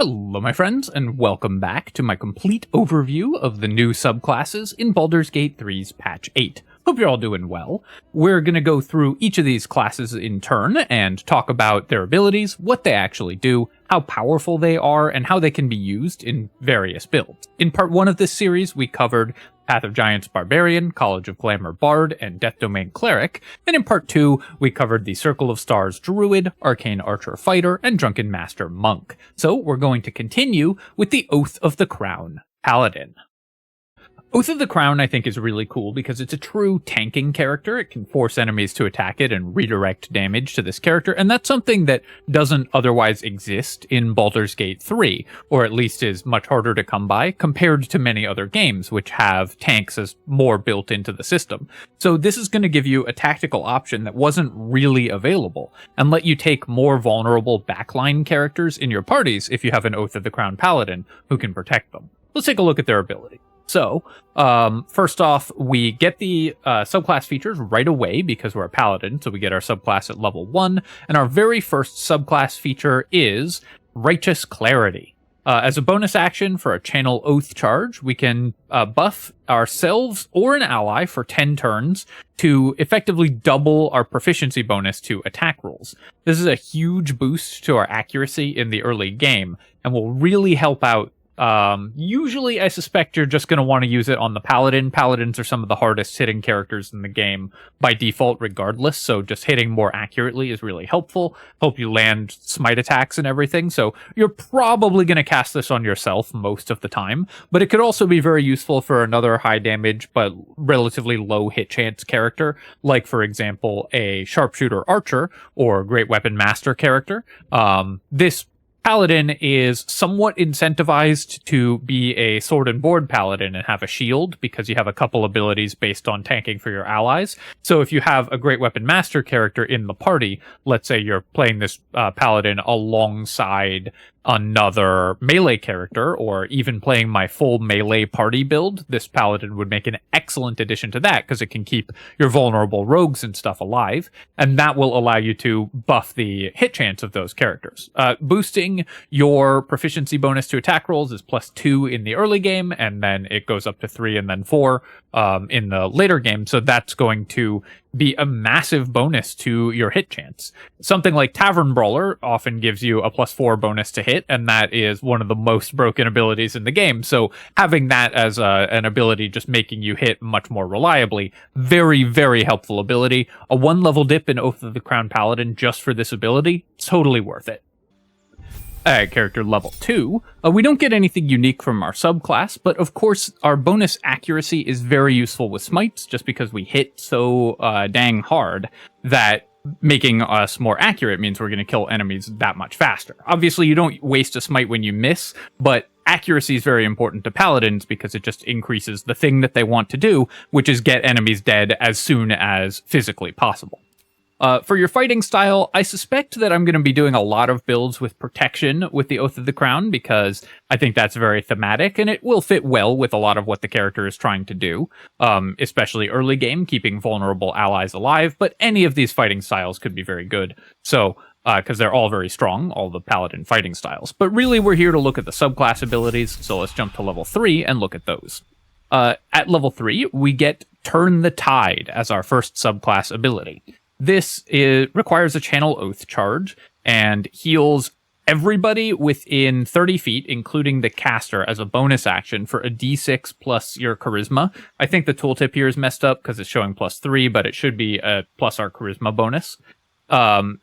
Hello my friends, and welcome back to my complete overview of the new subclasses in Baldur's Gate 3's Patch 8. Hope you're all doing well. We're going to go through each of these classes in turn and talk about their abilities, what they actually do, how powerful they are, and how they can be used in various builds. In part 1 of this series, we covered Path of Giants Barbarian, College of Glamour Bard, and Death Domain Cleric, and in part 2, we covered the Circle of Stars Druid, Arcane Archer Fighter, and Drunken Master Monk. So we're going to continue with the Oath of the Crown Paladin. Oath of the Crown, I think, is really cool because it's a true tanking character. It can force enemies to attack it and redirect damage to this character, and that's something that doesn't otherwise exist in Baldur's Gate 3, or at least is much harder to come by compared to many other games, which have tanks as more built into the system. So this is going to give you a tactical option that wasn't really available, and let you take more vulnerable backline characters in your parties if you have an Oath of the Crown Paladin who can protect them. Let's take a look at their ability. So, first off, we get the subclass features right away because we're a paladin, so we get our subclass at level 1, and our very first subclass feature is Righteous Clarity. As a bonus action for a Channel Oath charge, we can buff ourselves or an ally for 10 turns to effectively double our proficiency bonus to attack rolls. This is a huge boost to our accuracy in the early game, and will really help out. Usually I suspect you're just going to want to use it on the Paladin. Paladins are some of the hardest hitting characters in the game by default regardless, so just hitting more accurately is really helpful. Hope you land smite attacks and everything, so you're probably going to cast this on yourself most of the time, but it could also be very useful for another high damage but relatively low hit chance character, like for example a Sharpshooter Archer or Great Weapon Master character. This Paladin is somewhat incentivized to be a sword and board paladin and have a shield because you have a couple abilities based on tanking for your allies. So if you have a Great Weapon Master character in the party, let's say you're playing this paladin alongside another melee character, or even playing my full melee party build, this paladin would make an excellent addition to that because it can keep your vulnerable rogues and stuff alive, and that will allow you to buff the hit chance of those characters. Boosting your proficiency bonus to attack rolls is +2 in the early game, and then it goes up to 3 and then 4 in the later game, so that's going to be a massive bonus to your hit chance. Something like Tavern Brawler often gives you a +4 bonus to hit, and that is one of the most broken abilities in the game. So having that as an ability just making you hit much more reliably, very, very helpful ability. A 1-level dip in Oath of the Crown Paladin just for this ability, totally worth it. At character level 2, we don't get anything unique from our subclass, but of course our bonus accuracy is very useful with smites, just because we hit so dang hard that making us more accurate means we're going to kill enemies that much faster. Obviously you don't waste a smite when you miss, but accuracy is very important to paladins because it just increases the thing that they want to do, which is get enemies dead as soon as physically possible. For your fighting style, I suspect that I'm going to be doing a lot of builds with protection with the Oath of the Crown because I think that's very thematic and it will fit well with a lot of what the character is trying to do, especially early game, keeping vulnerable allies alive, but any of these fighting styles could be very good. So, because they're all very strong, all the paladin fighting styles. But really, we're here to look at the subclass abilities, so let's jump to level 3 and look at those. At level 3, we get Turn the Tide as our first subclass ability. This requires a Channel Oath charge and heals everybody within 30 feet, including the caster, as a bonus action for a d6 plus your charisma. I think the tooltip here is messed up because it's showing +3, but it should be a plus our charisma bonus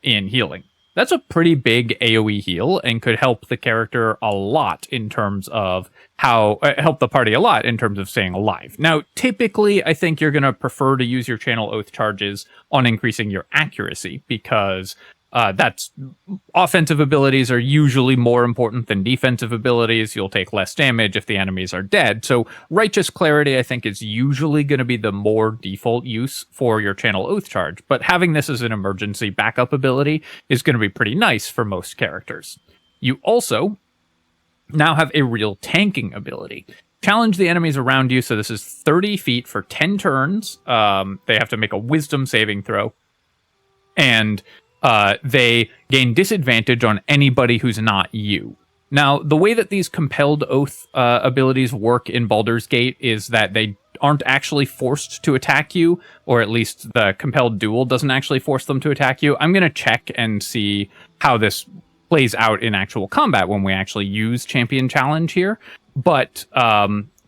in healing. That's a pretty big AoE heal and could help the character a lot in terms of help the party a lot in terms of staying alive. Now, typically, I think you're going to prefer to use your Channel Oath charges on increasing your accuracy because that's offensive abilities are usually more important than defensive abilities. You'll take less damage if the enemies are dead. So Righteous Clarity, I think, is usually going to be the more default use for your Channel Oath charge. But having this as an emergency backup ability is going to be pretty nice for most characters. You also now have a real tanking ability. Challenge the enemies around you. So this is 30 feet for 10 turns. They have to make a wisdom saving throw. And they gain disadvantage on anybody who's not you. Now, the way that these Compelled Oath abilities work in Baldur's Gate is that they aren't actually forced to attack you, or at least the Compelled Duel doesn't actually force them to attack you. I'm going to check and see how this plays out in actual combat when we actually use Champion Challenge here. But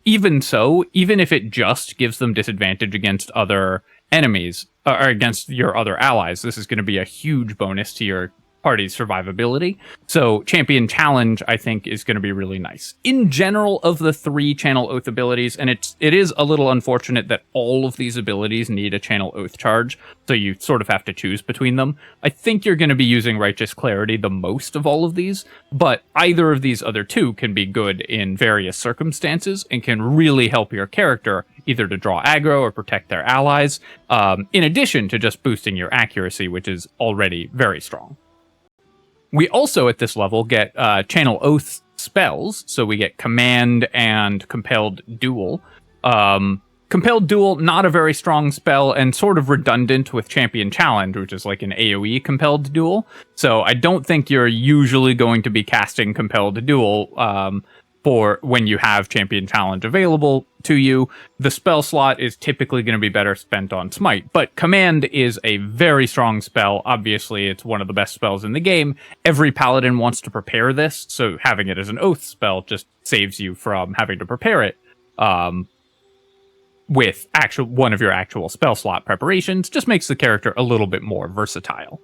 even so, even if it just gives them disadvantage against other enemies, or against your other allies, this is going to be a huge bonus to your party's survivability. So Champion Challenge, I think, is going to be really nice. In general, of the 3 Channel Oath abilities, and it is a little unfortunate that all of these abilities need a Channel Oath charge, so you sort of have to choose between them. I think you're going to be using Righteous Clarity the most of all of these, but either of these other 2 can be good in various circumstances and can really help your character either to draw aggro or protect their allies, in addition to just boosting your accuracy, which is already very strong. We also, at this level, get Channel Oath spells, so we get Command and Compelled Duel. Compelled Duel, not a very strong spell, and sort of redundant with Champion Challenge, which is like an AoE Compelled Duel. So I don't think you're usually going to be casting Compelled Duel for when you have Champion Challenge available to you. The spell slot is typically going to be better spent on Smite, but Command is a very strong spell. Obviously, it's one of the best spells in the game. Every Paladin wants to prepare this, so having it as an Oath spell just saves you from having to prepare it with one of your actual spell slot preparations. Just makes the character a little bit more versatile.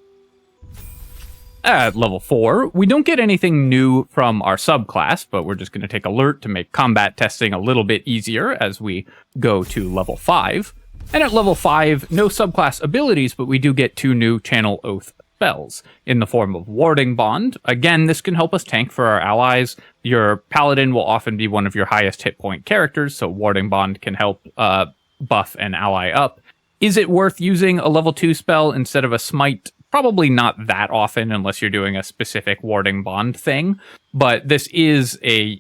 At level 4, we don't get anything new from our subclass, but we're just going to take Alert to make combat testing a little bit easier as we go to level 5. And at level 5, no subclass abilities, but we do get 2 new Channel Oath spells in the form of Warding Bond. Again, this can help us tank for our allies. Your Paladin will often be one of your highest hit point characters, so Warding Bond can help buff an ally up. Is it worth using a level 2 spell instead of a Smite? Probably not that often unless you're doing a specific Warding Bond thing, but this is a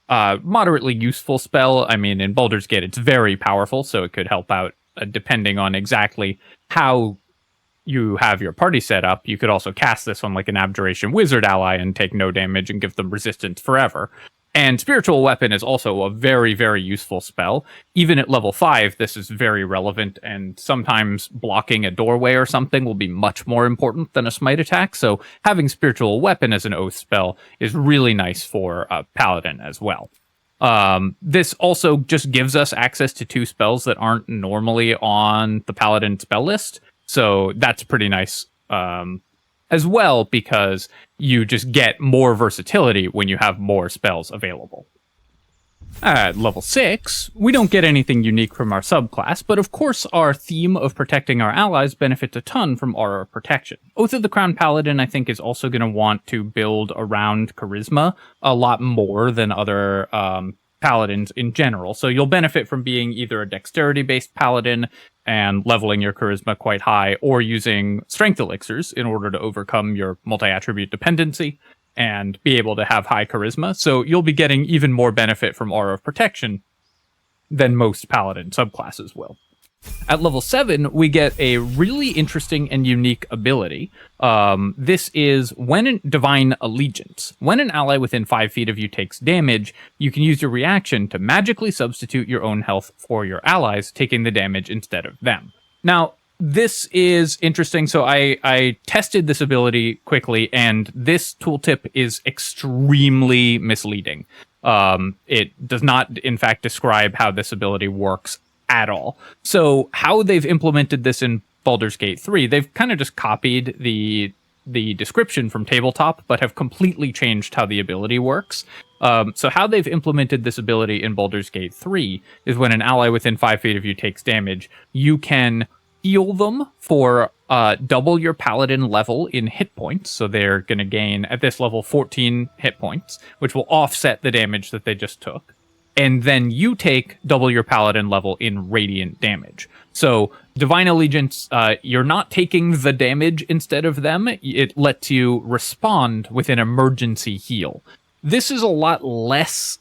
moderately useful spell. I mean, in Baldur's Gate, it's very powerful, so it could help out depending on exactly how you have your party set up. You could also cast this on like an Abjuration Wizard ally and take no damage and give them resistance forever. And Spiritual Weapon is also a very, very useful spell. Even at level 5, this is very relevant, and sometimes blocking a doorway or something will be much more important than a smite attack, so having Spiritual Weapon as an Oath spell is really nice for a Paladin as well. This also just gives us access to 2 spells that aren't normally on the Paladin spell list, so that's pretty nice as well, because you just get more versatility when you have more spells available. At level 6, we don't get anything unique from our subclass, but of course our theme of protecting our allies benefits a ton from Aura Protection. Oath of the Crown Paladin, I think, is also going to want to build around Charisma a lot more than other Paladins in general, so you'll benefit from being either a Dexterity-based Paladin and leveling your charisma quite high, or using strength elixirs in order to overcome your multi-attribute dependency and be able to have high charisma. So you'll be getting even more benefit from Aura of Protection than most Paladin subclasses will. At level 7, we get a really interesting and unique ability. This is when in Divine Allegiance. When an ally within 5 feet of you takes damage, you can use your reaction to magically substitute your own health for your allies, taking the damage instead of them. Now, this is interesting. So I tested this ability quickly, and this tooltip is extremely misleading. It does not, in fact, describe how this ability works at all. So how they've implemented this in Baldur's Gate 3, they've kind of just copied the description from tabletop, but have completely changed how the ability works. So how they've implemented this ability in Baldur's Gate 3 is when an ally within 5 feet of you takes damage, you can heal them for double your Paladin level in hit points. So they're going to gain, at this level, 14 hit points, which will offset the damage that they just took. And then you take double your Paladin level in radiant damage. So Divine Allegiance, you're not taking the damage instead of them. It lets you respond with an emergency heal. This is a lot less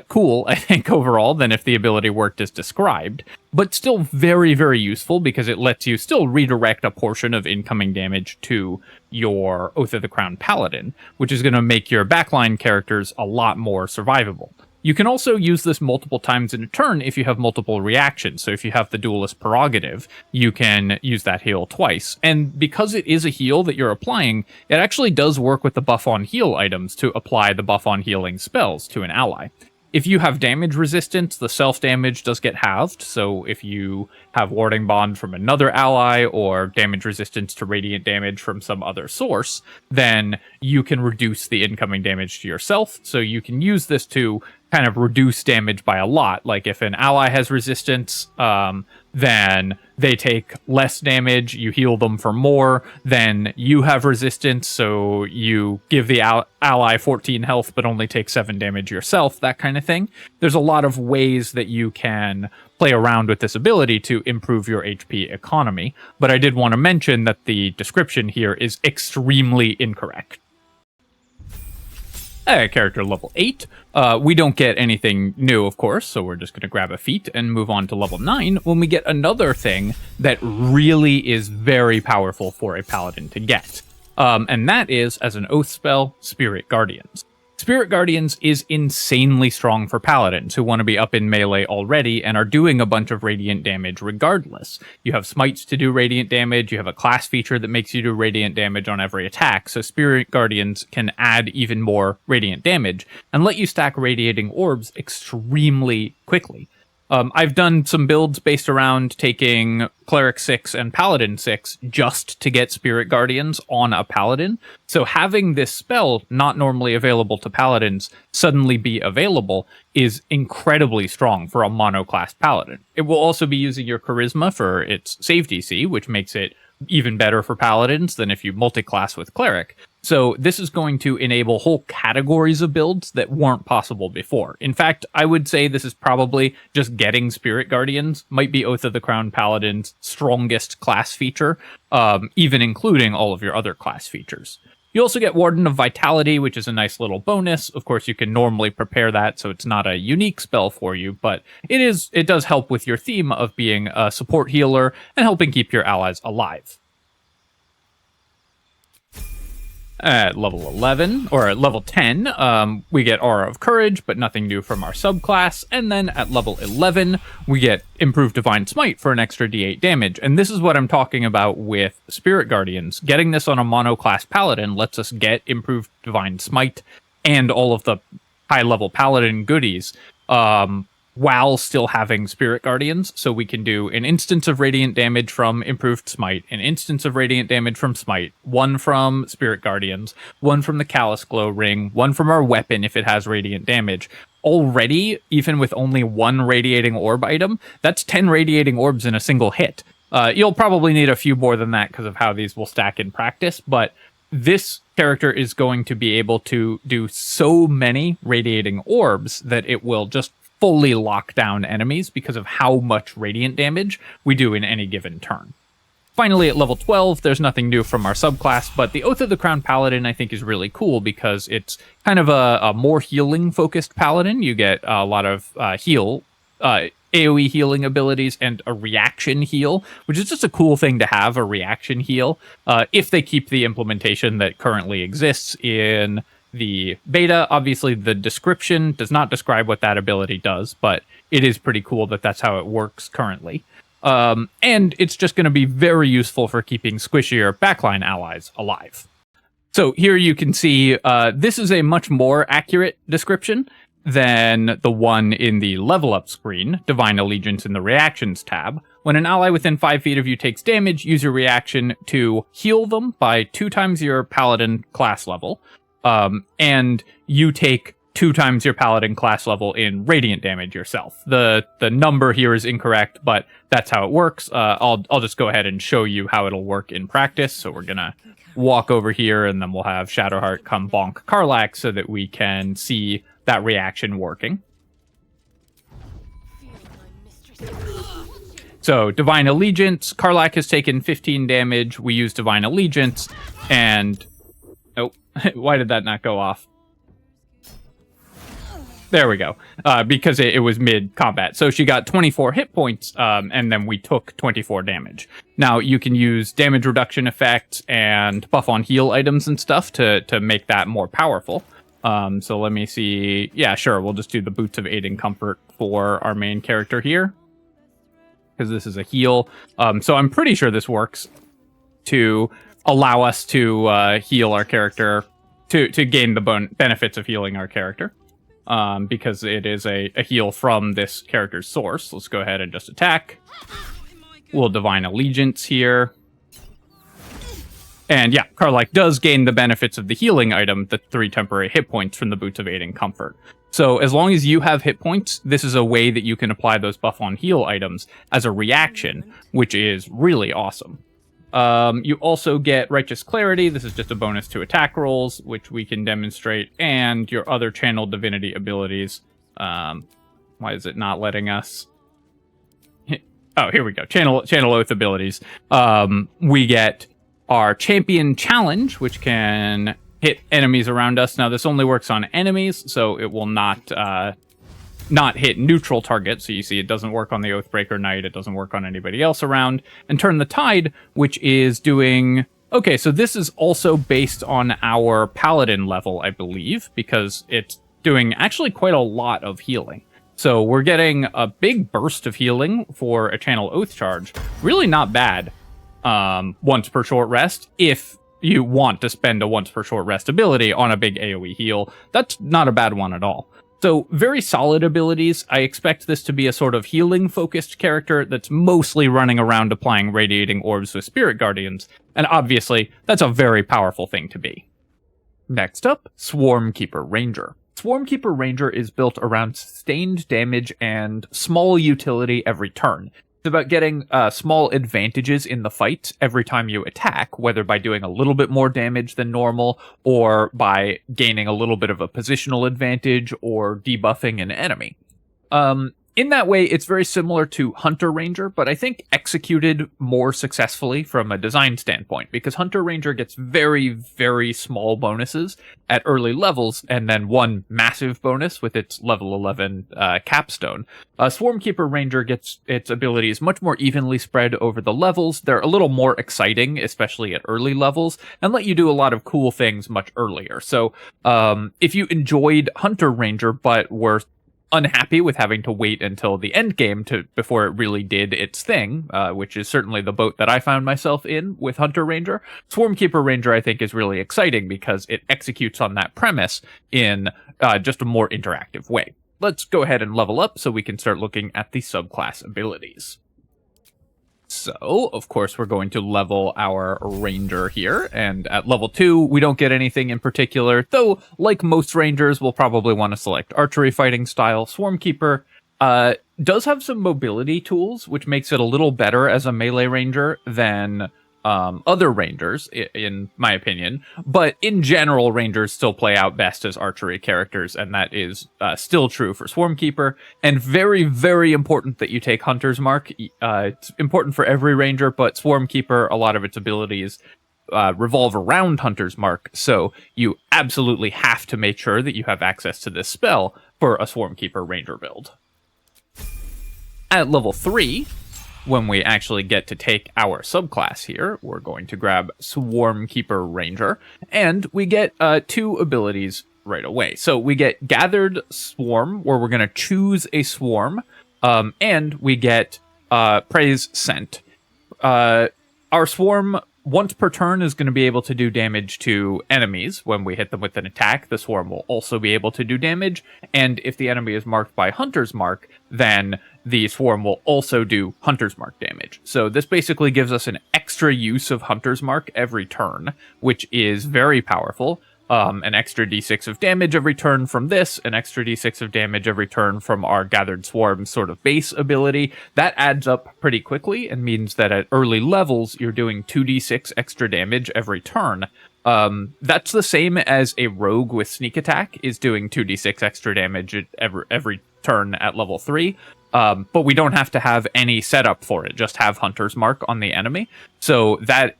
cool, I think, overall, than if the ability worked as described. but still very, very useful because it lets you still redirect a portion of incoming damage to your Oath of the Crown Paladin, which is going to make your backline characters a lot more survivable. You can also use this multiple times in a turn if you have multiple reactions. So if you have the Duelist Prerogative, you can use that heal twice. And because it is a heal that you're applying, it actually does work with the buff on heal items to apply the buff on healing spells to an ally. If you have damage resistance, the self-damage does get halved, so if you have Warding Bond from another ally or damage resistance to radiant damage from some other source, then you can reduce the incoming damage to yourself, so you can use this to kind of reduce damage by a lot. Like if an ally has resistance, then they take less damage, you heal them for more, then you have resistance, so you give the ally 14 health but only take 7 damage yourself, that kind of thing. There's a lot of ways that you can play around with this ability to improve your HP economy, but I did want to mention that the description here is extremely incorrect. Character level 8. We don't get anything new, of course, so we're just going to grab a feat and move on to level 9 when we get another thing that really is very powerful for a paladin to get. And that is, as an oath spell, Spirit Guardians. Spirit Guardians is insanely strong for paladins who want to be up in melee already and are doing a bunch of radiant damage regardless. You have smites to do radiant damage, you have a class feature that makes you do radiant damage on every attack, so Spirit Guardians can add even more radiant damage and let you stack radiating orbs extremely quickly. I've done some builds based around taking Cleric 6 and Paladin 6 just to get Spirit Guardians on a Paladin. So having this spell, not normally available to Paladins, suddenly be available is incredibly strong for a monoclass Paladin. It will also be using your Charisma for its save DC, which makes it even better for Paladins than if you multi-class with Cleric. So this is going to enable whole categories of builds that weren't possible before. In fact, I would say this is probably just getting Spirit Guardians might be Oath of the Crown Paladin's strongest class feature, even including all of your other class features. You also get Warden of Vitality, which is a nice little bonus. Of course, you can normally prepare that, so it's not a unique spell for you, but it does help with your theme of being a support healer and helping keep your allies alive. At level 11, or at level 10, we get Aura of Courage, but nothing new from our subclass. And then at level 11, we get Improved Divine Smite for an extra d8 damage. And this is what I'm talking about with Spirit Guardians. Getting this on a monoclass Paladin lets us get Improved Divine Smite and all of the high-level Paladin goodies, while still having Spirit Guardians, so we can do an instance of radiant damage from Improved Smite, an instance of radiant damage from Smite, one from Spirit Guardians, one from the Callous Glow Ring, one from our weapon if it has radiant damage. Already, even with only one radiating orb item, that's 10 radiating orbs in a single hit. You'll probably need a few more than that because of how these will stack in practice, but this character is going to be able to do so many radiating orbs that it will just fully lock down enemies because of how much radiant damage we do in any given turn. Finally, at level 12, there's nothing new from our subclass, but the Oath of the Crown Paladin I think is really cool because it's kind of a more healing-focused Paladin. You get a lot of AoE healing abilities and a reaction heal, which is just a cool thing to have, a reaction heal, if they keep the implementation that currently exists in the beta. Obviously, the description does not describe what that ability does, but it is pretty cool that that's how it works currently. And it's just going to be very useful for keeping squishier backline allies alive. So here you can see this is a much more accurate description than the one in the level up screen, Divine Allegiance in the Reactions tab. When an ally within 5 feet of you takes damage, use your reaction to heal them by 2 times your Paladin class level. And you take 2 times your Paladin class level in radiant damage yourself. The number here is incorrect, but that's how it works. I'll just go ahead and show you how it'll work in practice. So we're gonna walk over here, and then we'll have Shadowheart come bonk Karlach so that we can see that reaction working. So Divine Allegiance, Karlach has taken 15 damage. We use Divine Allegiance, and oh, why did that not go off? There we go. Because it was mid-combat. So she got 24 hit points, and then we took 24 damage. Now, you can use damage reduction effects and buff on heal items and stuff to make that more powerful. So let me see. Yeah, sure. We'll just do the Boots of Aid and Comfort for our main character here, because this is a heal. So I'm pretty sure this works to allow us to heal our character, to gain the benefits of healing our character. Because it is a heal from this character's source. Let's go ahead and just attack. We'll Divine Allegiance here. And yeah, Karlach does gain the benefits of the healing item, the 3 temporary hit points from the Boots of Aid and Comfort. So as long as you have hit points, this is a way that you can apply those buff on heal items as a reaction, which is really awesome. You also get Righteous Clarity. This is just a bonus to attack rolls, which we can demonstrate, and your other Channel Divinity abilities. Why is it not letting us? Oh, here we go. Channel Oath abilities. We get our Champion Challenge, which can hit enemies around us. Now, this only works on enemies, so it will not hit neutral targets. So you see it doesn't work on the Oathbreaker Knight, it doesn't work on anybody else around. And Turn the Tide, which is doing... Okay, so this is also based on our Paladin level, I believe, because it's doing actually quite a lot of healing. So we're getting a big burst of healing for a Channel Oath charge. Really not bad once per short rest, if you want to spend a once per short rest ability on a big AoE heal. That's not a bad one at all. So, very solid abilities. I expect this to be a sort of healing-focused character that's mostly running around applying Radiating Orbs with Spirit Guardians, and obviously, that's a very powerful thing to be. Next up, Swarmkeeper Ranger. Swarmkeeper Ranger is built around sustained damage and small utility every turn. It's about getting small advantages in the fight every time you attack, whether by doing a little bit more damage than normal, or by gaining a little bit of a positional advantage, or debuffing an enemy. In that way, it's very similar to Hunter Ranger, but I think executed more successfully from a design standpoint, because Hunter Ranger gets very, very small bonuses at early levels, and then one massive bonus with its level 11 capstone. Swarmkeeper Ranger gets its abilities much more evenly spread over the levels. They're a little more exciting, especially at early levels, and let you do a lot of cool things much earlier. So if you enjoyed Hunter Ranger, but were unhappy with having to wait until the end game before it really did its thing, which is certainly the boat that I found myself in with Hunter Ranger, Swarmkeeper Ranger I think is really exciting because it executes on that premise in just a more interactive way. Let's go ahead and level up so we can start looking at the subclass abilities. So, of course, we're going to level our Ranger here, and at level 2, we don't get anything in particular, though, like most Rangers, we'll probably want to select Archery Fighting Style. Swarmkeeper does have some mobility tools, which makes it a little better as a melee Ranger than other Rangers, in my opinion, but in general, Rangers still play out best as archery characters, and that is still true for Swarmkeeper, and very, very important that you take Hunter's Mark. It's important for every Ranger, but Swarmkeeper, a lot of its abilities revolve around Hunter's Mark, so you absolutely have to make sure that you have access to this spell for a Swarmkeeper Ranger build. At level 3, when we actually get to take our subclass here, we're going to grab Swarmkeeper Ranger, and we get 2 abilities right away. So we get Gathered Swarm, where we're going to choose a swarm, and we get Praise Scent. Our swarm, once per turn, is going to be able to do damage to enemies. When we hit them with an attack, the swarm will also be able to do damage, and if the enemy is marked by Hunter's Mark, then the swarm will also do Hunter's Mark damage. So this basically gives us an extra use of Hunter's Mark every turn, which is very powerful. An extra d6 of damage every turn from this, an extra d6 of damage every turn from our Gathered Swarm sort of base ability. That adds up pretty quickly and means that at early levels, you're doing 2d6 extra damage every turn. That's the same as a rogue with sneak attack is doing 2d6 extra damage every turn at level 3. But we don't have to have any setup for it, just have Hunter's Mark on the enemy. So that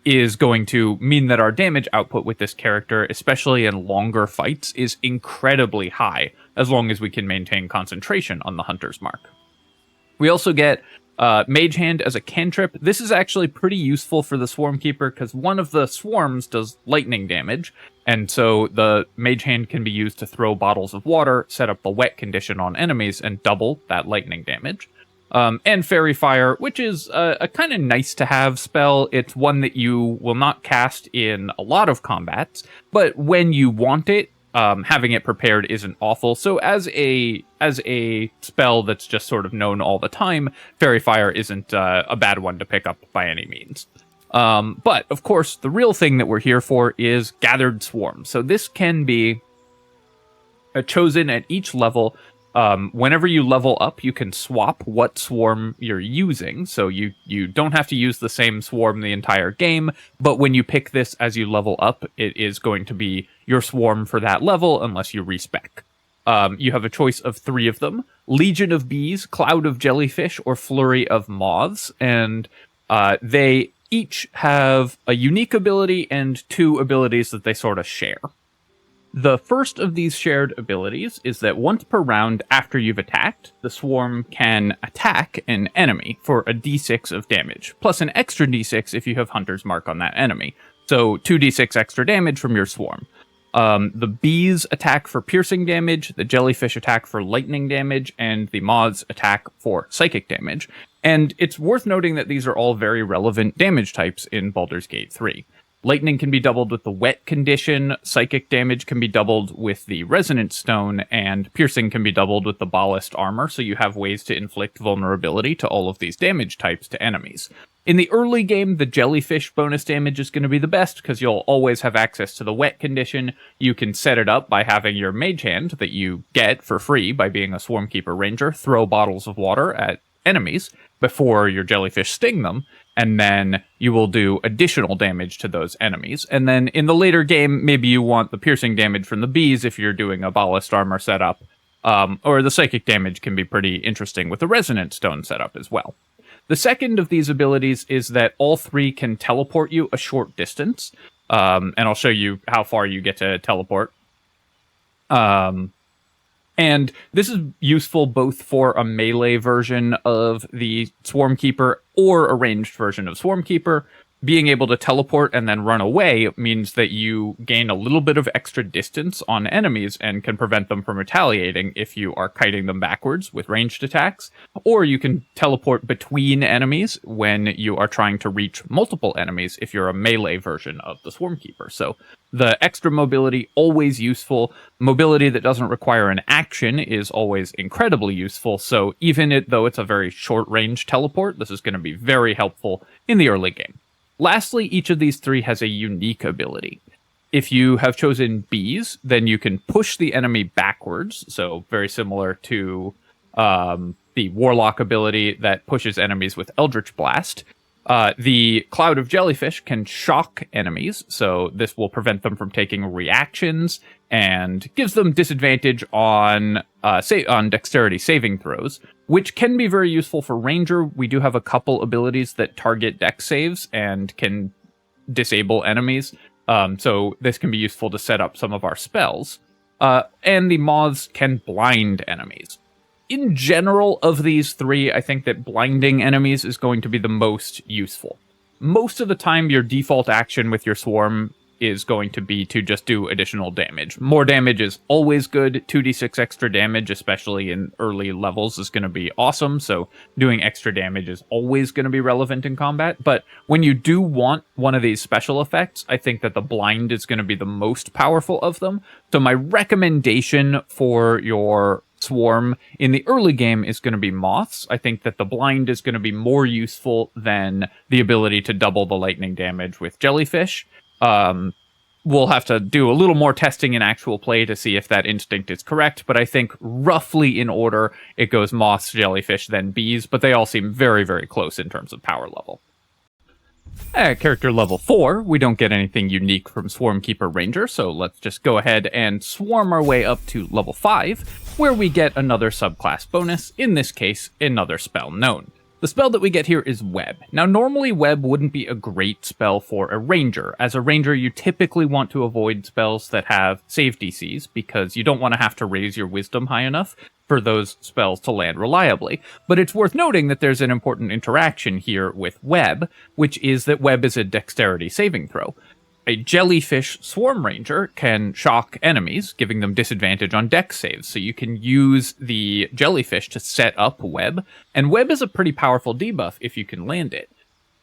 is going to mean that our damage output with this character, especially in longer fights, is incredibly high, as long as we can maintain concentration on the Hunter's Mark. We also get Mage Hand as a cantrip. This is actually pretty useful for the Swarmkeeper, because one of the swarms does lightning damage, and so the Mage Hand can be used to throw bottles of water, set up the wet condition on enemies, and double that lightning damage. And Fairy Fire, which is a kind of nice to have spell. It's one that you will not cast in a lot of combats, but when you want it, having it prepared isn't awful. So as a spell that's just sort of known all the time, Fairy Fire isn't a bad one to pick up by any means. But of course, the real thing that we're here for is Gathered Swarm. So this can be chosen at each level. Whenever you level up, you can swap what swarm you're using, so you don't have to use the same swarm the entire game, but when you pick this as you level up, it is going to be your swarm for that level unless you respec. You have a choice of 3 of them: Legion of Bees, Cloud of Jellyfish, or Flurry of Moths, and they each have a unique ability and 2 abilities that they sort of share. The first of these shared abilities is that once per round after you've attacked, the swarm can attack an enemy for a d6 of damage, plus an extra d6 if you have Hunter's Mark on that enemy. So 2d6 extra damage from your swarm. The bees attack for piercing damage, the jellyfish attack for lightning damage, and the moths attack for psychic damage. And it's worth noting that these are all very relevant damage types in Baldur's Gate 3. Lightning can be doubled with the wet condition, psychic damage can be doubled with the resonance stone, and piercing can be doubled with the ballast armor, so you have ways to inflict vulnerability to all of these damage types to enemies. In the early game, the jellyfish bonus damage is going to be the best, because you'll always have access to the wet condition. You can set it up by having your mage hand, that you get for free by being a Swarmkeeper Ranger, throw bottles of water at enemies before your jellyfish sting them, and then you will do additional damage to those enemies. And then in the later game, maybe you want the piercing damage from the bees if you're doing a ballast armor setup, or the psychic damage can be pretty interesting with the resonance stone setup as well. The second of these abilities is that all 3 can teleport you a short distance, and I'll show you how far you get to teleport. And this is useful both for a melee version of the Swarmkeeper or a ranged version of Swarmkeeper. Being able to teleport and then run away means that you gain a little bit of extra distance on enemies and can prevent them from retaliating if you are kiting them backwards with ranged attacks. Or you can teleport between enemies when you are trying to reach multiple enemies if you're a melee version of the Swarmkeeper. So the extra mobility, always useful. Mobility that doesn't require an action is always incredibly useful. So even though it's a very short range teleport, this is going to be very helpful in the early game. Lastly, each of these 3 has a unique ability. If you have chosen bees, then you can push the enemy backwards, so very similar to the Warlock ability that pushes enemies with Eldritch Blast. The Cloud of Jellyfish can shock enemies, so this will prevent them from taking reactions and gives them disadvantage on dexterity saving throws, which can be very useful for Ranger. We do have a couple abilities that target dex saves and can disable enemies, so this can be useful to set up some of our spells. And the moths can blind enemies. In general, of these 3, I think that blinding enemies is going to be the most useful. Most of the time, your default action with your swarm is going to be to just do additional damage. More damage is always good. 2d6 extra damage, especially in early levels, is going to be awesome. So doing extra damage is always going to be relevant in combat. But when you do want one of these special effects, I think that the blind is going to be the most powerful of them. So my recommendation for your swarm in the early game is going to be moths. I think that the blind is going to be more useful than the ability to double the lightning damage with jellyfish. We'll have to do a little more testing in actual play to see if that instinct is correct, but I think roughly in order it goes moths, jellyfish, then bees, but they all seem very, very close in terms of power level. At character level 4, we don't get anything unique from Swarmkeeper Ranger, so let's just go ahead and swarm our way up to level 5, where we get another subclass bonus, in this case, another spell known. The spell that we get here is Web. Now, normally Web wouldn't be a great spell for a Ranger. As a Ranger, you typically want to avoid spells that have save DCs, because you don't want to have to raise your Wisdom high enough for those spells to land reliably. But it's worth noting that there's an important interaction here with Web, which is that Web is a dexterity saving throw. A Jellyfish Swarm Ranger can shock enemies, giving them disadvantage on dex saves, so you can use the Jellyfish to set up Web, and Web is a pretty powerful debuff if you can land it.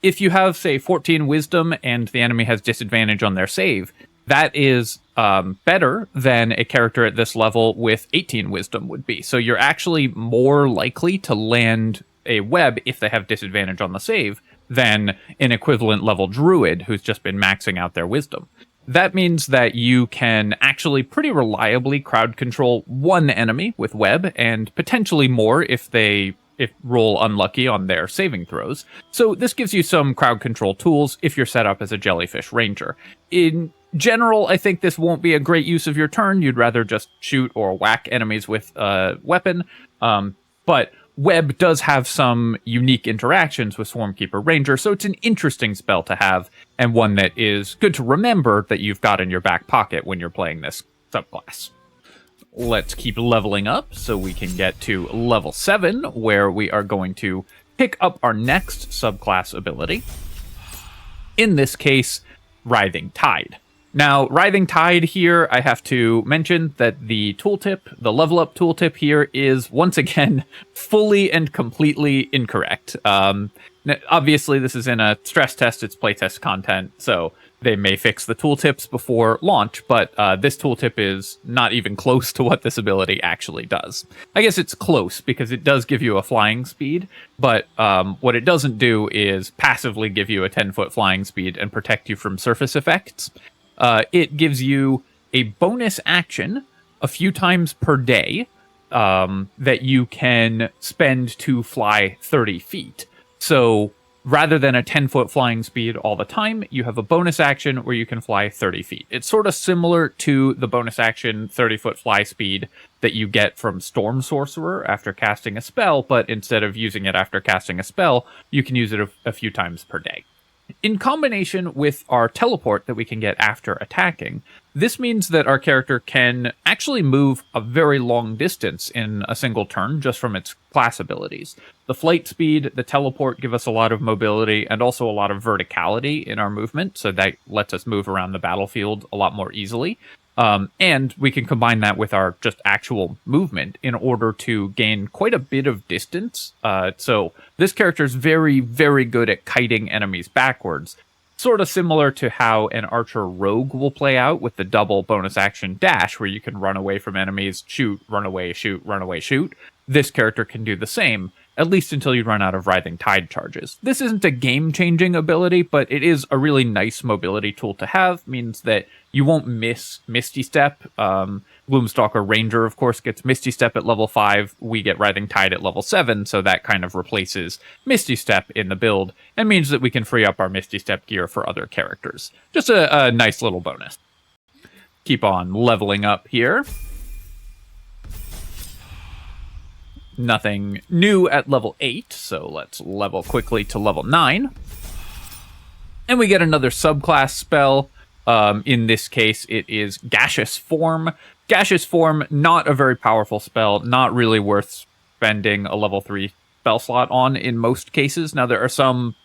If you have, say, 14 Wisdom and the enemy has disadvantage on their save, that is better than a character at this level with 18 Wisdom would be. So you're actually more likely to land a Web if they have disadvantage on the save than an equivalent level Druid who's just been maxing out their Wisdom. That means that you can actually pretty reliably crowd control one enemy with Web, and potentially more if they roll unlucky on their saving throws. So this gives you some crowd control tools if you're set up as a Jellyfish Ranger. In general, I think this won't be a great use of your turn. You'd rather just shoot or whack enemies with a weapon. But Web does have some unique interactions with Swarmkeeper Ranger, so it's an interesting spell to have, and one that is good to remember that you've got in your back pocket when you're playing this subclass. Let's keep leveling up so we can get to level 7, where we are going to pick up our next subclass ability. In this case, Writhing Tide. Now, Writhing Tide here, I have to mention that the tooltip, the level up tooltip here is, once again, fully and completely incorrect. Obviously, this is in a stress test, it's playtest content, so they may fix the tooltips before launch, but this tooltip is not even close to what this ability actually does. I guess it's close, because it does give you a flying speed, but what it doesn't do is passively give you a 10-foot flying speed and protect you from surface effects. It gives you a bonus action a few times per day that you can spend to fly 30 feet. So rather than a 10-foot flying speed all the time, you have a bonus action where you can fly 30 feet. It's sort of similar to the bonus action 30-foot fly speed that you get from Storm Sorcerer after casting a spell, but instead of using it after casting a spell, you can use it a few times per day. In combination with our teleport that we can get after attacking, this means that our character can actually move a very long distance in a single turn just from its class abilities. The flight speed, the teleport give us a lot of mobility and also a lot of verticality in our movement, so that lets us move around the battlefield a lot more easily. And we can combine that with our just actual movement in order to gain quite a bit of distance. So this character is very, very good at kiting enemies backwards. Sort of similar to how an Archer Rogue will play out with the double bonus action dash, where you can run away from enemies, shoot, run away, shoot, run away, shoot. This character can do the same, at least until you run out of Writhing Tide charges. This isn't a game-changing ability, but it is a really nice mobility tool to have. Means that you won't miss Misty Step. Gloomstalker Ranger, of course, gets Misty Step at level 5. We get Writhing Tide at level 7, so that kind of replaces Misty Step in the build, and means that we can free up our Misty Step gear for other characters. Just a nice little bonus. Keep on leveling up here. Nothing new at level 8, so let's level quickly to level 9. And we get another subclass spell. In this case, it is Gaseous Form. Gaseous Form, not a very powerful spell, not really worth spending a level 3 spell slot on in most cases. Now, there are some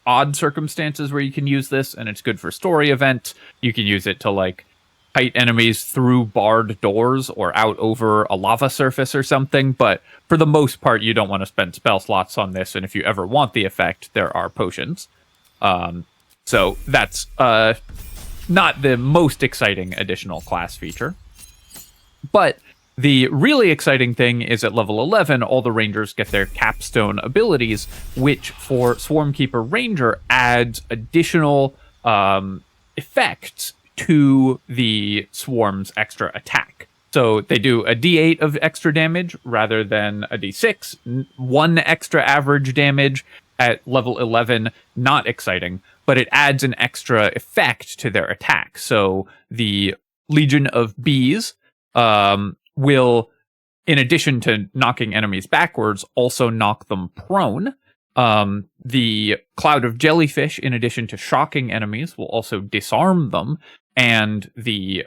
odd circumstances where you can use this, and it's good for story events. You can use it to, like, kite enemies through barred doors or out over a lava surface or something, but for the most part, you don't want to spend spell slots on this, and if you ever want the effect, there are potions. So that's not the most exciting additional class feature. But the really exciting thing is at level 11, all the Rangers get their capstone abilities, which for Swarmkeeper Ranger adds additional effects to the Swarm's extra attack. So they do a d8 of extra damage rather than a d6, 1 extra average damage at level 11, not exciting, but it adds an extra effect to their attack. So the Legion of Bees will, in addition to knocking enemies backwards, also knock them prone. The Cloud of Jellyfish, in addition to shocking enemies, will also disarm them, and the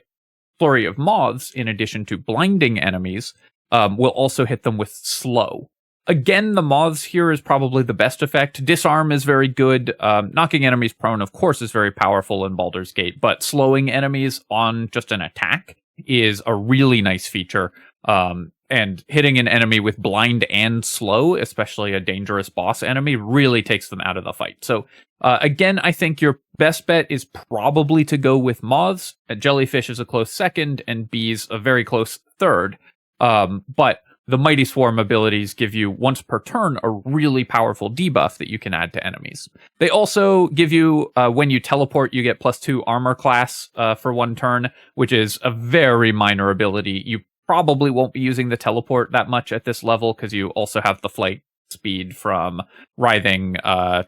Flurry of Moths, in addition to blinding enemies, will also hit them with slow. Again, the Moths here is probably the best effect. Disarm is very good. Knocking enemies prone, of course, is very powerful in Baldur's Gate, but slowing enemies on just an attack is a really nice feature. And hitting an enemy with blind and slow, especially a dangerous boss enemy, really takes them out of the fight. So, again, I think your best bet is probably to go with Moths. Jellyfish is a close second, and Bees a very close third. But the Mighty Swarm abilities give you, once per turn, a really powerful debuff that you can add to enemies. They also give you, when you teleport, you get +2 armor class for 1 turn, which is a very minor ability. You probably won't be using the teleport that much at this level, because you also have the flight speed from Writhing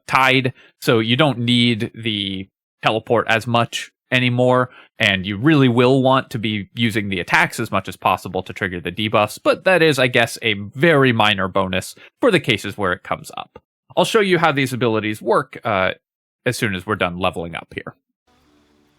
Tide, so you don't need the teleport as much anymore, and you really will want to be using the attacks as much as possible to trigger the debuffs, but that is, I guess, a very minor bonus for the cases where it comes up. I'll show you how these abilities work as soon as we're done leveling up here.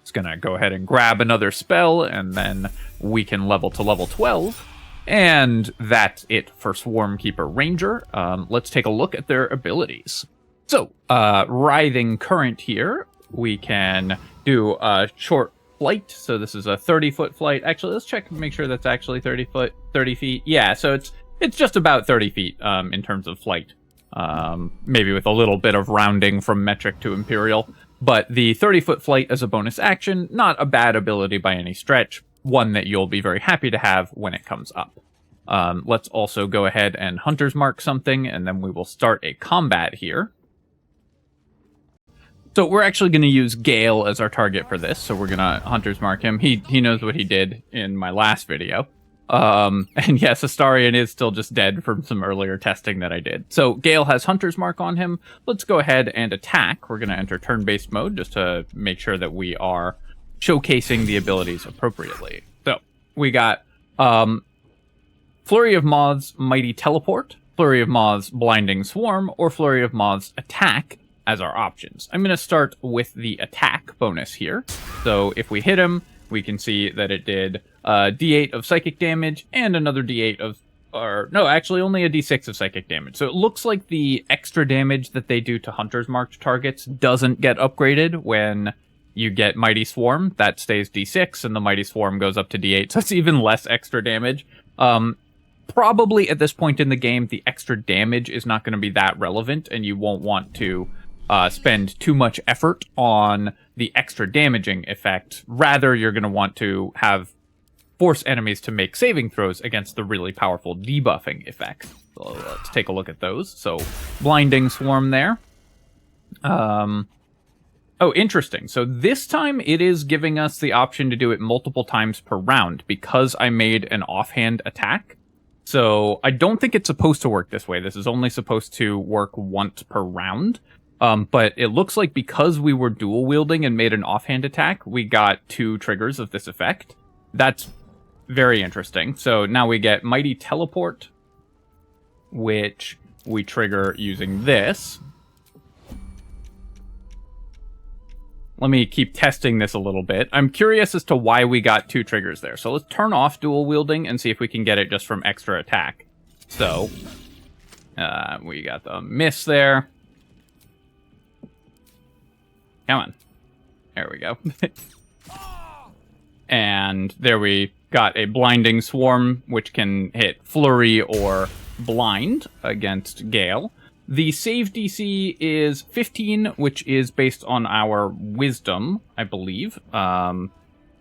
Just gonna go ahead and grab another spell, and then we can level to level 12. And that's it for Swarmkeeper Ranger. Let's take a look at their abilities. So, Writhing Current here, we can do a short flight. So this is a 30-foot flight. Actually, let's check and make sure that's actually 30 feet. Yeah, so it's just about 30 feet in terms of flight. Maybe with a little bit of rounding from metric to imperial. But the 30-foot flight as a bonus action, not a bad ability by any stretch. One that you'll be very happy to have when it comes up. Let's also go ahead and Hunter's Mark something, and then we will start a combat here. So we're actually going to use Gale as our target for this, so we're going to Hunter's Mark him. He knows what he did in my last video. And yes, Astarion is still just dead from some earlier testing that I did. So Gale has Hunter's Mark on him. Let's go ahead and attack. We're going to enter turn-based mode just to make sure that we are showcasing the abilities appropriately. So we got Flurry of Moths, Mighty Teleport, Flurry of Moths, Blinding Swarm, or Flurry of Moths, Attack as our options. I'm going to start with the attack bonus here. So if we hit him, we can see that it did D8 of psychic damage and another D8 of, or no, actually only a D6 of psychic damage. So it looks like the extra damage that they do to Hunter's Marked targets doesn't get upgraded when you get Mighty Swarm. That stays D6, and the Mighty Swarm goes up to D8, so it's even less extra damage. Probably at this point in the game, the extra damage is not going to be that relevant, and you won't want to spend too much effort on the extra damaging effect. Rather, you're going to want to force enemies to make saving throws against the really powerful debuffing effect. So let's take a look at those. So, Blinding Swarm there. Oh, interesting. So this time it is giving us the option to do it multiple times per round because I made an offhand attack. So I don't think it's supposed to work this way. This is only supposed to work once per round. But it looks like because we were dual wielding and made an offhand attack, we got 2 triggers of this effect. That's very interesting. So now we get Mighty Teleport, which we trigger using this. Let me keep testing this a little bit. I'm curious as to why we got 2 triggers there. So let's turn off dual wielding and see if we can get it just from extra attack. So, we got the miss there. Come on. There we go. And there we got a Blinding Swarm, which can hit Flurry or Blind against Gale. The save DC is 15, which is based on our Wisdom, I believe.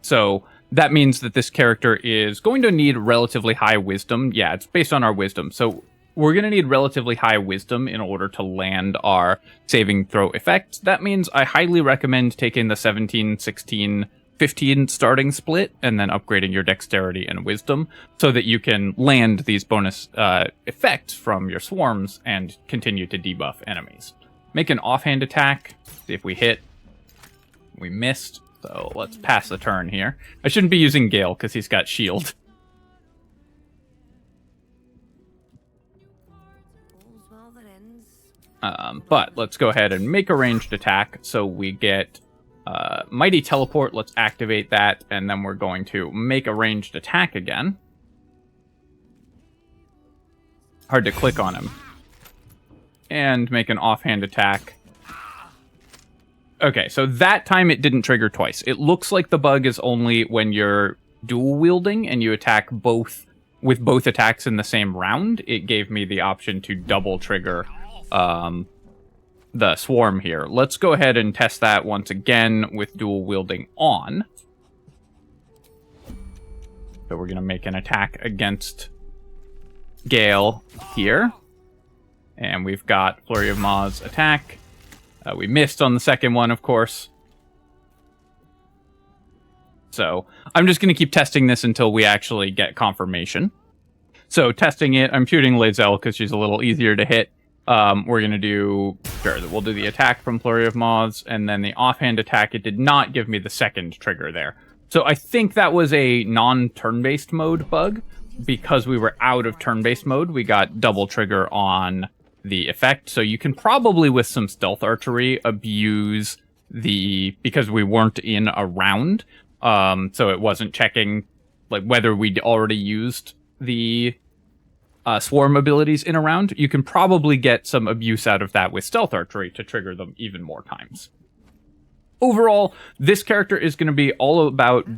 So that means that this character is going to need relatively high Wisdom. Yeah, it's based on our Wisdom. So we're going to need relatively high Wisdom in order to land our saving throw effect. That means I highly recommend taking the 17, 16, 15 starting split and then upgrading your Dexterity and Wisdom so that you can land these bonus effects from your swarms and continue to debuff enemies. Make an offhand attack. See if we hit. We missed. So let's pass the turn here. I shouldn't be using Gale because he's got shield. But let's go ahead and make a ranged attack. So we get Mighty Teleport. Let's activate that, and then we're going to make a ranged attack again. Hard to click on him. And make an offhand attack. Okay, so that time it didn't trigger twice. It looks like the bug is only when you're dual wielding and you attack both with both attacks in the same round. It gave me the option to double trigger the swarm here. Let's go ahead and test that once again with dual wielding on. So we're going to make an attack against Gale here. And we've got Flurry of Maws attack. We missed on the second one, of course. So I'm just going to keep testing this until we actually get confirmation. So testing it, I'm shooting Lae'zel because she's a little easier to hit. We're going to do, sure, we'll do the attack from Flurry of Maws, and then the offhand attack. It did not give me the second trigger there. So I think that was a non-turn-based mode bug. Because we were out of turn-based mode, we got double trigger on the effect. So you can probably, with some stealth archery, abuse because we weren't in a round. So it wasn't checking like whether we'd already used the swarm abilities in a round. You can probably get some abuse out of that with stealth archery to trigger them even more times. Overall, this character is going to be all about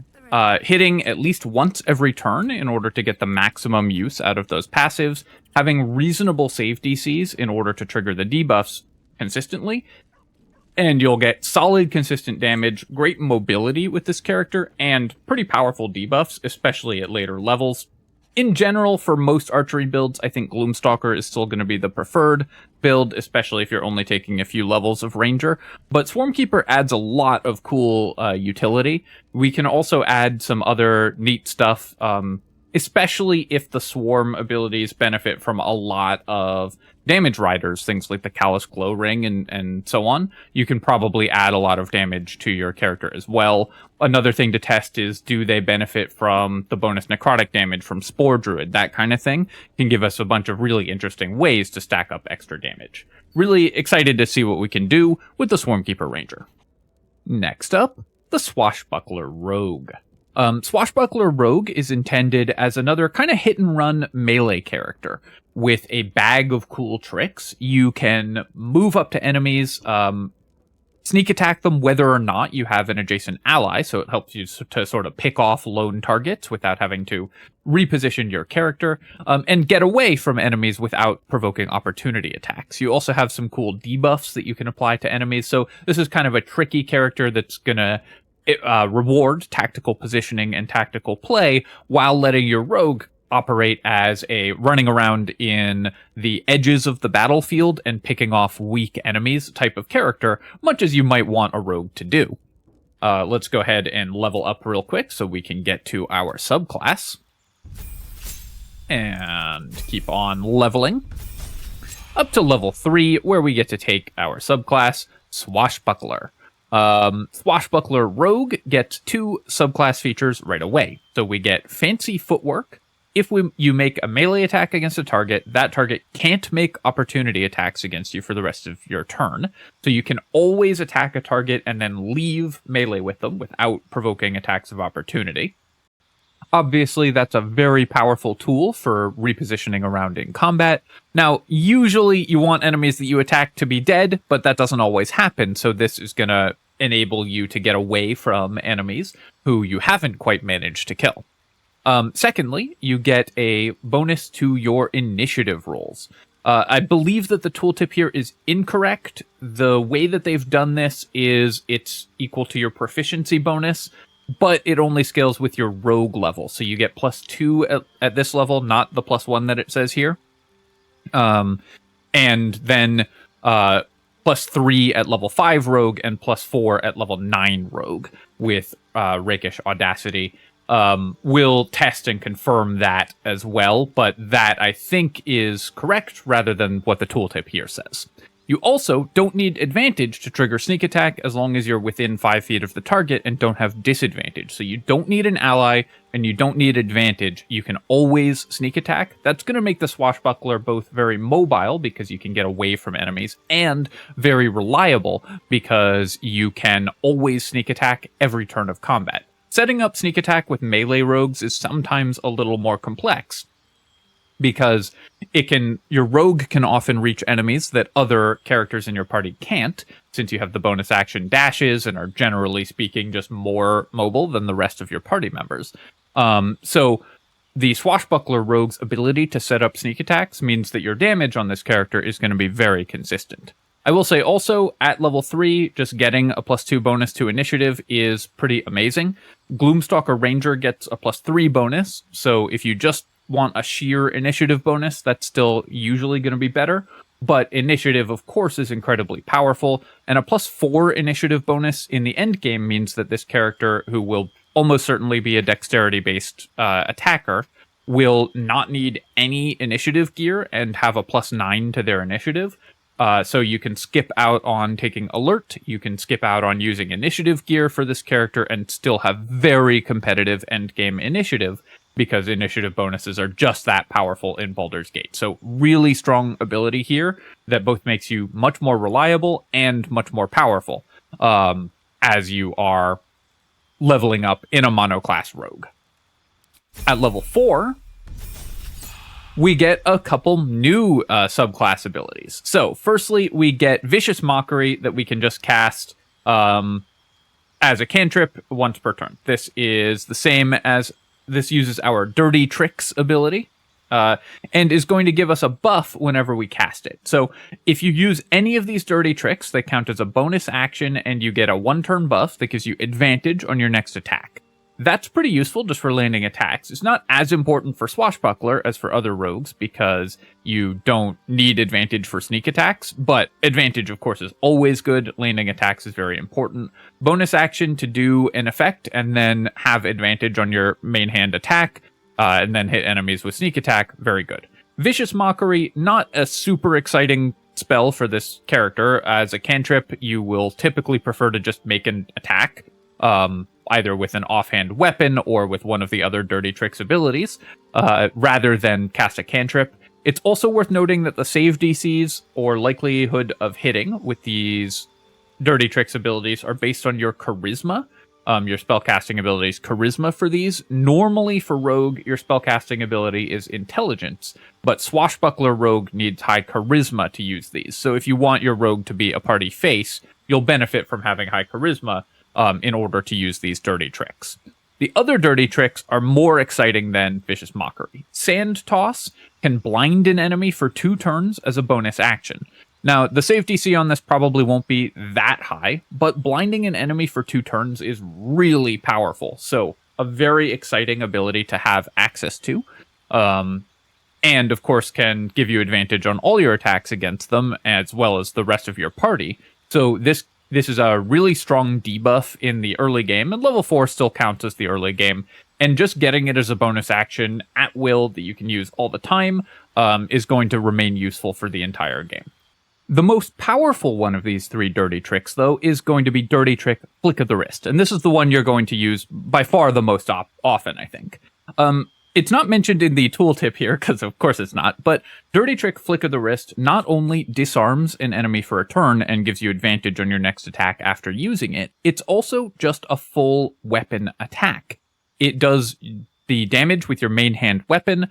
hitting at least once every turn in order to get the maximum use out of those passives, having reasonable save DCs in order to trigger the debuffs consistently, and you'll get solid, consistent damage, great mobility with this character, and pretty powerful debuffs, especially at later levels. In general, for most archery builds, I think Gloomstalker is still going to be the preferred build, especially if you're only taking a few levels of Ranger. But Swarmkeeper adds a lot of cool utility. We can also add some other neat stuff, especially if the Swarm abilities benefit from a lot of damage riders, things like the Callous Glow Ring and so on. You can probably add a lot of damage to your character as well. Another thing to test is, do they benefit from the bonus necrotic damage from Spore Druid? That kind of thing can give us a bunch of really interesting ways to stack up extra damage. Really excited to see what we can do with the Swarmkeeper Ranger. Next up, the Swashbuckler Rogue. Swashbuckler Rogue is intended as another kind of hit-and-run melee character. With a bag of cool tricks, you can move up to enemies, sneak attack them whether or not you have an adjacent ally, so it helps you to sort of pick off lone targets without having to reposition your character, and get away from enemies without provoking opportunity attacks. You also have some cool debuffs that you can apply to enemies, so this is kind of a tricky character that's gonna reward tactical positioning and tactical play while letting your rogue operate as a running around in the edges of the battlefield and picking off weak enemies type of character, much as you might want a rogue to do. Let's go ahead and level up real quick so we can get to our subclass. And keep on leveling. Up to level 3, where we get to take our subclass, Swashbuckler. Swashbuckler Rogue gets 2 subclass features right away. So we get Fancy Footwork. If you make a melee attack against a target, that target can't make opportunity attacks against you for the rest of your turn. So you can always attack a target and then leave melee with them without provoking attacks of opportunity. Obviously, that's a very powerful tool for repositioning around in combat. Now, usually you want enemies that you attack to be dead, but that doesn't always happen, so this is going to enable you to get away from enemies who you haven't quite managed to kill. Secondly, you get a bonus to your initiative rolls. I believe that the tooltip here is incorrect. The way that they've done this is it's equal to your proficiency bonus, but it only scales with your rogue level. So you get +2 at this level, not the +1 that it says here. And then +3 at level 5 rogue and +4 at level 9 rogue with Rakish Audacity. We'll test and confirm that as well, but that I think is correct rather than what the tooltip here says. You also don't need advantage to trigger sneak attack as long as you're within 5 feet of the target and don't have disadvantage. So you don't need an ally and you don't need advantage. You can always sneak attack. That's going to make the Swashbuckler both very mobile because you can get away from enemies and very reliable because you can always sneak attack every turn of combat. Setting up sneak attack with melee rogues is sometimes a little more complex, because your rogue can often reach enemies that other characters in your party can't, since you have the bonus action dashes and are generally speaking just more mobile than the rest of your party members. So the Swashbuckler Rogue's ability to set up sneak attacks means that your damage on this character is going to be very consistent. I will say also, at level 3, just getting a +2 bonus to initiative is pretty amazing. Gloomstalker Ranger gets a +3 bonus, so if you just want a sheer initiative bonus, that's still usually going to be better. But initiative, of course, is incredibly powerful, and a +4 initiative bonus in the end game means that this character, who will almost certainly be a dexterity-based attacker, will not need any initiative gear and have a +9 to their initiative. So you can skip out on taking alert, you can skip out on using initiative gear for this character, and still have very competitive endgame initiative, because initiative bonuses are just that powerful in Baldur's Gate. So really strong ability here that both makes you much more reliable and much more powerful as you are leveling up in a monoclass rogue. At level 4, we get a couple new subclass abilities. So firstly, we get Vicious Mockery that we can just cast as a cantrip once per turn. This is the same as... This uses our Dirty Tricks ability, and is going to give us a buff whenever we cast it. So if you use any of these Dirty Tricks, they count as a bonus action, and you get a 1-turn buff that gives you advantage on your next attack. That's pretty useful just for landing attacks. It's not as important for Swashbuckler as for other rogues, because you don't need advantage for sneak attacks, but advantage, of course, is always good. Landing attacks is very important. Bonus action to do an effect, and then have advantage on your main hand attack, and then hit enemies with sneak attack, very good. Vicious Mockery, not a super exciting spell for this character. As a cantrip, you will typically prefer to just make an attack, either with an offhand weapon or with one of the other Dirty Tricks abilities, rather than cast a cantrip. It's also worth noting that the save DCs, or likelihood of hitting with these Dirty Tricks abilities, are based on your charisma. Your spellcasting ability's charisma for these. Normally for Rogue, your spellcasting ability is intelligence, but Swashbuckler Rogue needs high charisma to use these. So if you want your Rogue to be a party face, you'll benefit from having high charisma in order to use these Dirty Tricks. The other Dirty Tricks are more exciting than Vicious Mockery. Sand Toss can blind an enemy for 2 turns as a bonus action. Now, the save DC on this probably won't be that high, but blinding an enemy for 2 turns is really powerful. So, a very exciting ability to have access to. And, of course, can give you advantage on all your attacks against them, as well as the rest of your party. So, this is a really strong debuff in the early game, and level 4 still counts as the early game. And just getting it as a bonus action at will that you can use all the time is going to remain useful for the entire game. The most powerful one of these 3 Dirty Tricks, though, is going to be Dirty Trick Flick of the Wrist. And this is the one you're going to use by far the most often, I think. It's not mentioned in the tooltip here, because of course it's not, but Dirty Trick Flick of the Wrist not only disarms an enemy for a turn and gives you advantage on your next attack after using it, it's also just a full weapon attack. It does the damage with your main hand weapon,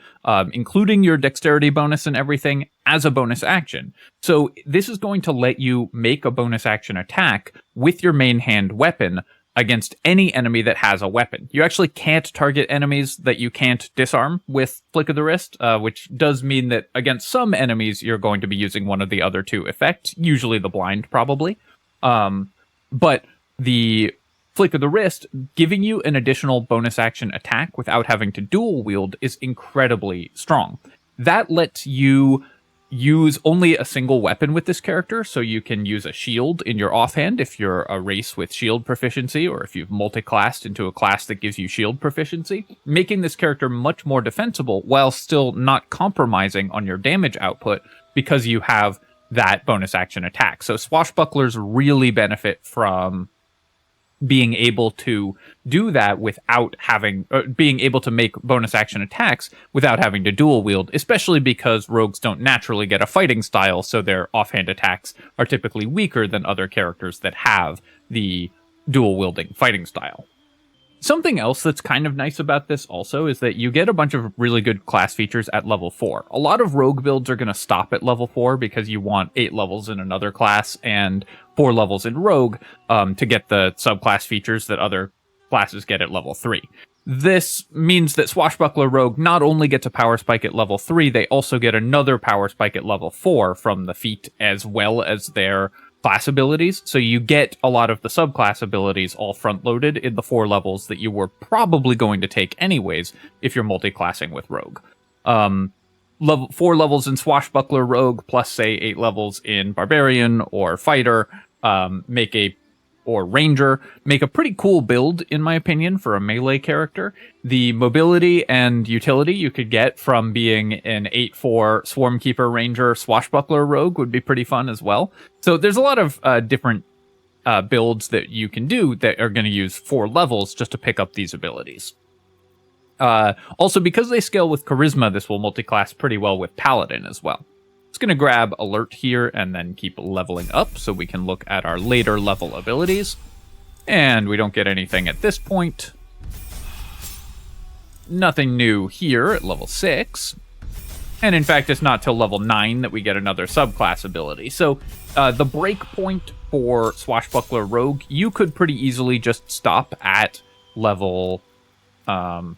including your dexterity bonus and everything, as a bonus action. So this is going to let you make a bonus action attack with your main hand weapon against any enemy that has a weapon. You actually can't target enemies that you can't disarm with Flick of the Wrist, which does mean that against some enemies, you're going to be using one of the other 2 effects, usually the blind, probably. But the Flick of the Wrist, giving you an additional bonus action attack without having to dual wield, is incredibly strong. That lets you use only a single weapon with this character, so you can use a shield in your offhand if you're a race with shield proficiency, or if you've multi-classed into a class that gives you shield proficiency, making this character much more defensible while still not compromising on your damage output, because you have that bonus action attack. So swashbucklers really benefit from being able to do that without having, being able to make bonus action attacks without having to dual wield, especially because rogues don't naturally get a fighting style, so their offhand attacks are typically weaker than other characters that have the dual wielding fighting style. Something else that's kind of nice about this also is that you get a bunch of really good class features at level 4. A lot of rogue builds are going to stop at level 4 because you want 8 levels in another class and 4 levels in rogue to get the subclass features that other classes get at level 3. This means that Swashbuckler Rogue not only gets a power spike at level 3, they also get another power spike at level 4 from the feat as well as their class abilities, so you get a lot of the subclass abilities all front-loaded in the 4 levels that you were probably going to take anyways if you're multi-classing with Rogue. 4 levels in Swashbuckler Rogue plus, say, 8 levels in Barbarian or Fighter or Ranger make a pretty cool build, in my opinion, for a melee character. The mobility and utility you could get from being an 8/4 Swarmkeeper Ranger Swashbuckler Rogue would be pretty fun as well. So there's a lot of different builds that you can do that are going to use 4 levels just to pick up these abilities. Also, because they scale with Charisma, this will multi-class pretty well with Paladin as well. Just going to grab Alert here and then keep leveling up so we can look at our later level abilities. And we don't get anything at this point. Nothing new here at level 6. And in fact, it's not till level 9 that we get another subclass ability. So the break point for Swashbuckler Rogue, you could pretty easily just stop at level 4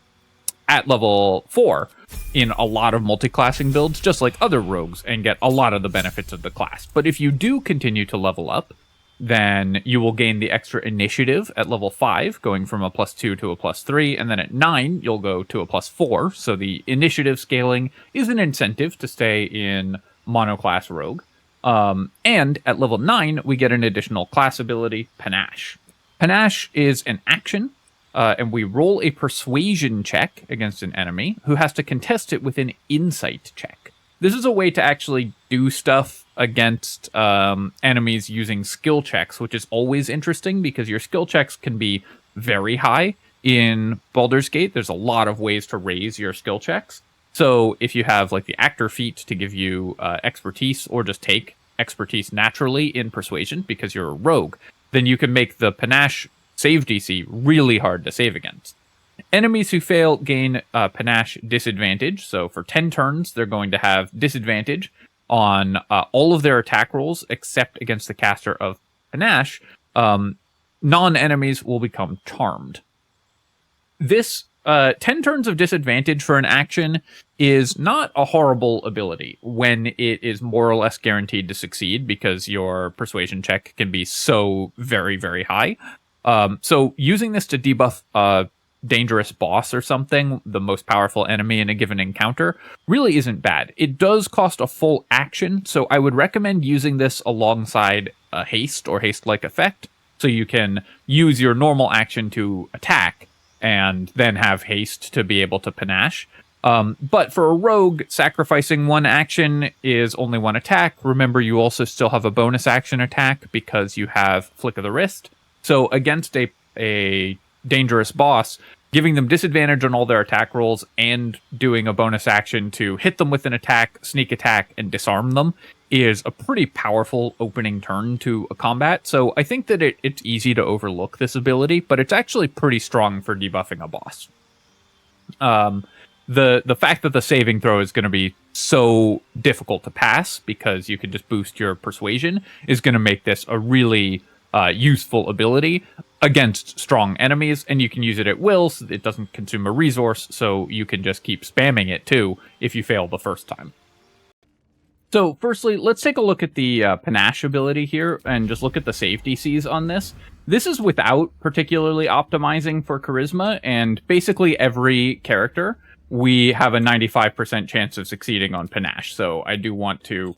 in a lot of multi-classing builds, just like other rogues, and get a lot of the benefits of the class. But if you do continue to level up, then you will gain the extra initiative at level 5, going from a +2 to a +3, and then at 9, you'll go to a +4, so the initiative scaling is an incentive to stay in monoclass rogue. And at level 9, we get an additional class ability, Panache. Panache is an action, and we roll a persuasion check against an enemy who has to contest it with an insight check. This is a way to actually do stuff against enemies using skill checks, which is always interesting because your skill checks can be very high. In Baldur's Gate, there's a lot of ways to raise your skill checks. So if you have like the actor feat to give you expertise, or just take expertise naturally in persuasion because you're a rogue, then you can make the Panache save DC really hard to save against. Enemies who fail gain Panache disadvantage. So for 10 turns, they're going to have disadvantage on all of their attack rolls except against the caster of Panache. Non-enemies will become charmed. This 10 turns of disadvantage for an action is not a horrible ability when it is more or less guaranteed to succeed because your persuasion check can be so very, very high. So using this to debuff a dangerous boss or something, the most powerful enemy in a given encounter, really isn't bad. It does cost a full action, so I would recommend using this alongside a haste or haste-like effect, so you can use your normal action to attack and then have haste to be able to panache. But for a rogue, sacrificing one action is only one attack. Remember, you also still have a bonus action attack because you have Flick of the Wrist. So against a dangerous boss, giving them disadvantage on all their attack rolls and doing a bonus action to hit them with an attack, sneak attack, and disarm them is a pretty powerful opening turn to a combat. So I think that it's easy to overlook this ability, but it's actually pretty strong for debuffing a boss. The fact that the saving throw is going to be so difficult to pass because you can just boost your persuasion is going to make this a really useful ability against strong enemies, and you can use it at will, so it doesn't consume a resource, so you can just keep spamming it too if you fail the first time. So firstly, let's take a look at the Panache ability here and just look at the save DCs on this. This is without particularly optimizing for Charisma, and basically every character we have a 95% chance of succeeding on Panache, so I do want to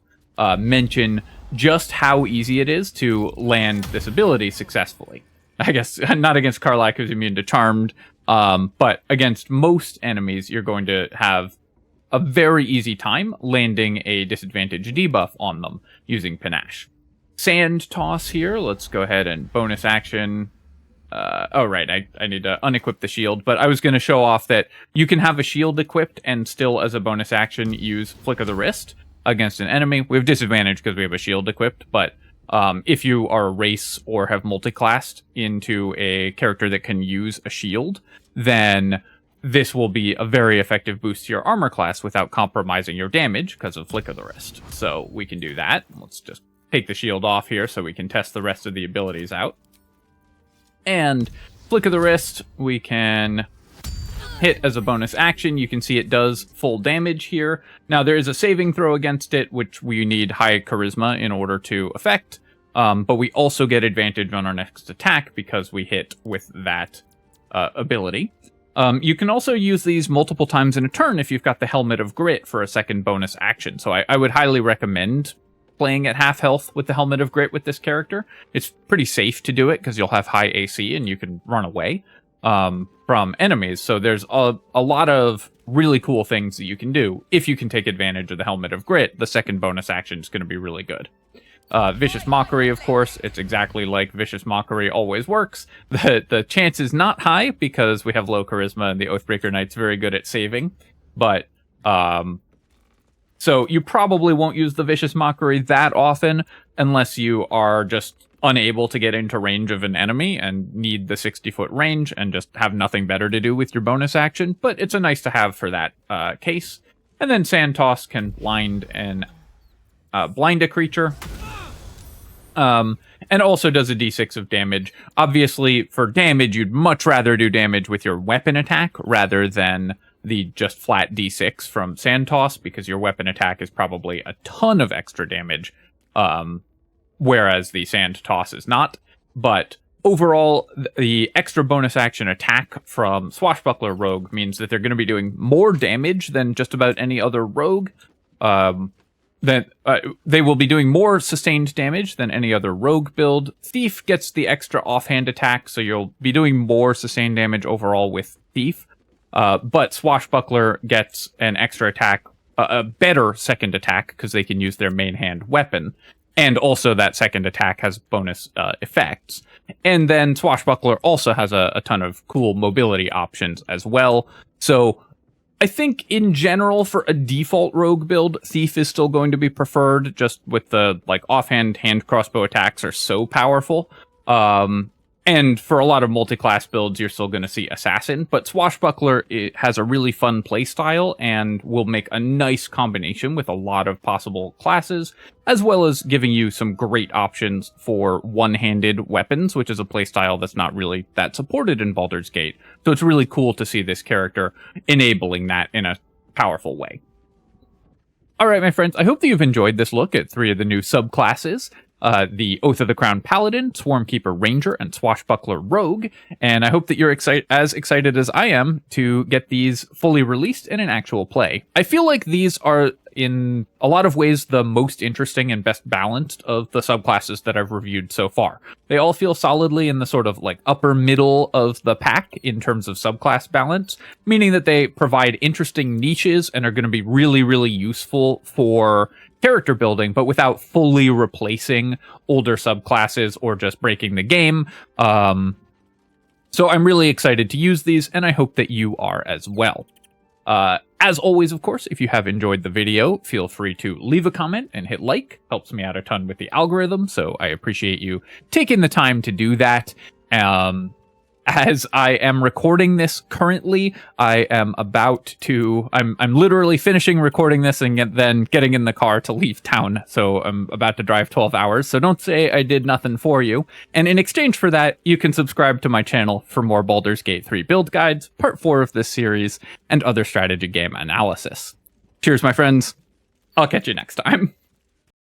mention just how easy it is to land this ability successfully. I guess not against Karlach, who's immune to Charmed, but against most enemies, you're going to have a very easy time landing a disadvantage debuff on them using Panache. Sand Toss here, let's go ahead and bonus action. Oh, right, I need to unequip the shield, but I was going to show off that you can have a shield equipped and still, as a bonus action, use Flick of the Wrist against an enemy. We have disadvantage because we have a shield equipped, but if you are a race or have multiclassed into a character that can use a shield, then this will be a very effective boost to your armor class without compromising your damage because of Flick of the Wrist. So we can do that. Let's just take the shield off here so we can test the rest of the abilities out. And Flick of the Wrist, we can hit as a bonus action. You can see it does full damage here. Now, there is a saving throw against it, which we need high charisma in order to affect. But we also get advantage on our next attack because we hit with that ability. You can also use these multiple times in a turn if you've got the Helmet of Grit for a second bonus action. So I would highly recommend playing at half health with the Helmet of Grit with this character. It's pretty safe to do it because you'll have high AC and you can run away from enemies. So there's a lot of really cool things that you can do. If you can take advantage of the Helmet of Grit, the second bonus action is going to be really good. Vicious Mockery, of course, it's exactly like Vicious Mockery always works. The chance is not high because we have low charisma and the Oathbreaker Knight's very good at saving. But so you probably won't use the Vicious Mockery that often unless you are just unable to get into range of an enemy and need the 60-foot range and just have nothing better to do with your bonus action. But it's a nice to have for that case. And then Sand Toss can blind a creature. And also does a d6 of damage. Obviously, for damage, you'd much rather do damage with your weapon attack rather than the just flat d6 from Sand Toss, because your weapon attack is probably a ton of extra damage, whereas the Sand Toss is not. But overall, the extra bonus action attack from Swashbuckler Rogue means that they're going to be doing more damage than just about any other rogue. They will be doing more sustained damage than any other rogue build. Thief gets the extra offhand attack, so you'll be doing more sustained damage overall with Thief. But Swashbuckler gets an extra attack, a better second attack, because they can use their main hand weapon. And also that second attack has bonus effects. And then Swashbuckler also has a ton of cool mobility options as well. So I think in general, for a default rogue build, Thief is still going to be preferred, just with the offhand hand crossbow attacks are so powerful. And for a lot of multi-class builds, you're still going to see Assassin, but Swashbuckler has a really fun playstyle and will make a nice combination with a lot of possible classes, as well as giving you some great options for one-handed weapons, which is a playstyle that's not really that supported in Baldur's Gate. So it's really cool to see this character enabling that in a powerful way. All right, my friends, I hope that you've enjoyed this look at 3 of the new subclasses. The Oath of the Crown Paladin, Swarmkeeper Ranger, and Swashbuckler Rogue, and I hope that you're as excited as I am to get these fully released and in actual play. I feel like these are, in a lot of ways, the most interesting and best balanced of the subclasses that I've reviewed so far. They all feel solidly in the sort of upper middle of the pack in terms of subclass balance, meaning that they provide interesting niches and are going to be really, really useful for character building, but without fully replacing older subclasses or just breaking the game. So I'm really excited to use these, and I hope that you are as well. As always, of course, if you have enjoyed the video, feel free to leave a comment and hit like. Helps me out a ton with the algorithm, so I appreciate you taking the time to do that. As I am recording this currently, I am about to, I'm literally finishing recording this and then getting in the car to leave town. So I'm about to drive 12 hours. So don't say I did nothing for you. And in exchange for that, you can subscribe to my channel for more Baldur's Gate 3 build guides, part 4 of this series, and other strategy game analysis. Cheers, my friends. I'll catch you next time.